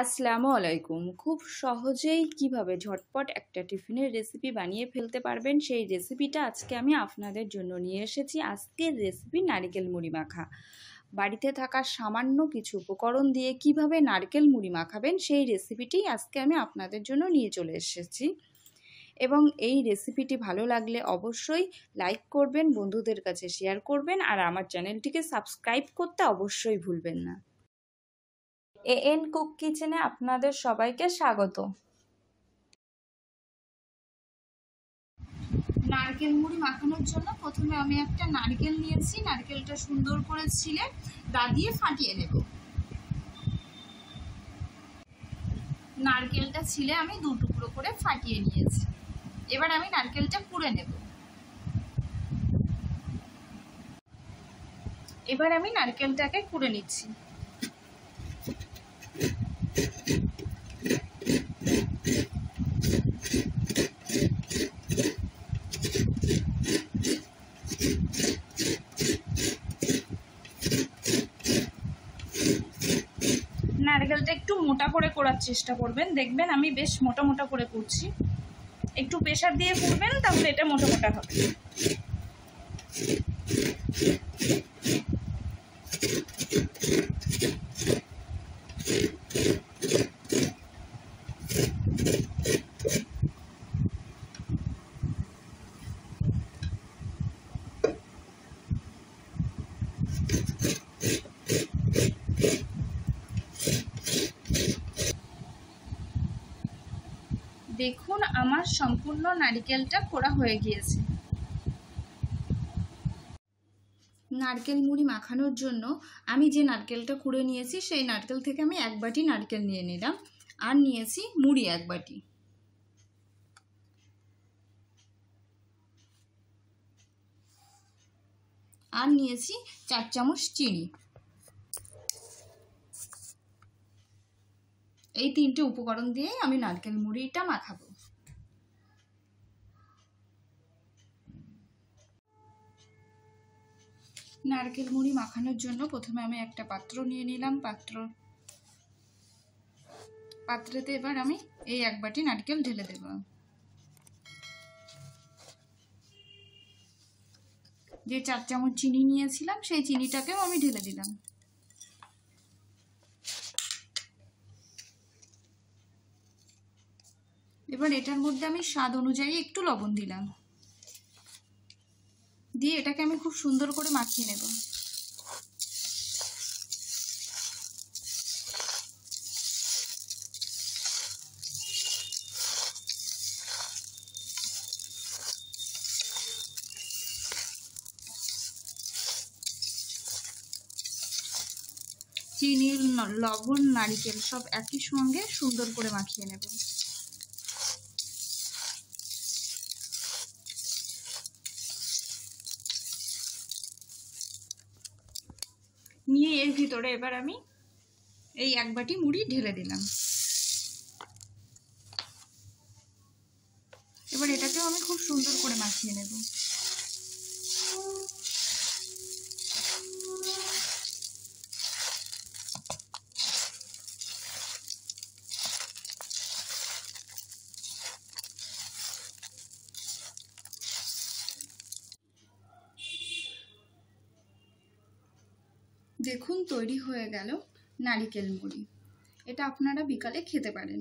আসসালামু আলাইকুম। খুব সহজেই কিভাবে ঝটপট একটা টিফিনের রেসিপি বানিয়ে ফেলতে পারবেন সেই রেসিপিটা আজকে আমি আপনাদের জন্য নিয়ে এসেছি। আজকের রেসিপি নারকেল মুড়ি মাখা। বাড়িতে থাকা সামান্য কিছু উপকরণ দিয়ে কিভাবে নারকেল মুড়ি মাখাবেন সেই রেসিপিটি আজকে আমি আপনাদের জন্য নিয়ে চলে এসেছি। এবং এই রেসিপিটি ভালো লাগলে অবশ্যই লাইক করবেন, বন্ধুদের কাছে শেয়ার করবেন, আর আমার চ্যানেলটিকে সাবস্ক্রাইব করতে অবশ্যই ভুলবেন না। এএন কুক কিচেনে আপনাদের সবাইকে স্বাগত। নারকেল মুড়ি মাখানোর জন্য প্রথমে আমি একটা নারকেল নিয়েছি। নারকেলটা সুন্দর করে ছিলে দা দিয়ে ফাটিয়ে নেব। নারকেলটা ছিলে আমি দু টুকরো করে ফাটিয়ে নিয়েছি। এবার আমি নারকেলটা কুড়ে নেব। এবার আমি নারকেলটাকে কুড়ে নিচ্ছি। নারকেলটা একটু মোটা করে করার চেষ্টা করবেন, দেখবেন আমি বেশ মোটা মোটা করে করছি। একটু প্রেসার দিয়ে করবেন, তাহলে এটা মোটা মোটা হবে। দেখুন আমার সম্পূর্ণ নারকেলটা কোড়া হয়ে গিয়েছে। নারকেল মুড়ি মাখানোর জন্য আমি যে নারকেলটা কুড়ে নিয়েছি সেই নারকেল থেকে আমি এক বাটি নারকেল নিয়ে নিলাম, আর নিয়েছি মুড়ি এক বাটি। আর নিয়েছি 4 চামচ চিনি। এই তিনটে উপকরণ দিয়ে আমি নারকেল মুড়িটা মাখাবো। নারকেল মুড়ি মাখানোর জন্য প্রথমে আমি একটা পাত্র নিয়ে নিলাম। পাত্রেতে এবার আমি এই এক বাটি নারকেল ঢেলে দেব। যে 4 চামচ চিনি নিয়েছিলাম সেই চিনিটাকেও আমি ঢেলে দিলাম। এবার এটার মধ্যে আমি স্বাদ অনুযায়ী একটু লবণ দিলাম, দিয়ে এটাকে আমি খুব সুন্দর করে মাখিয়ে নেব। চিনি, লবণ, নারকেল সব একই সঙ্গে সুন্দর করে মাখিয়ে নেব। নিয়ে এর ভিতরে এবার আমি এই এক বাটি মুড়ি ঢেলে দিলাম। এবার এটাকেও আমি খুব সুন্দর করে মাখিয়ে নেব। দেখুন তৈরি হয়ে গেল নারকেল মুড়ি। এটা আপনারা বিকালে খেতে পারেন।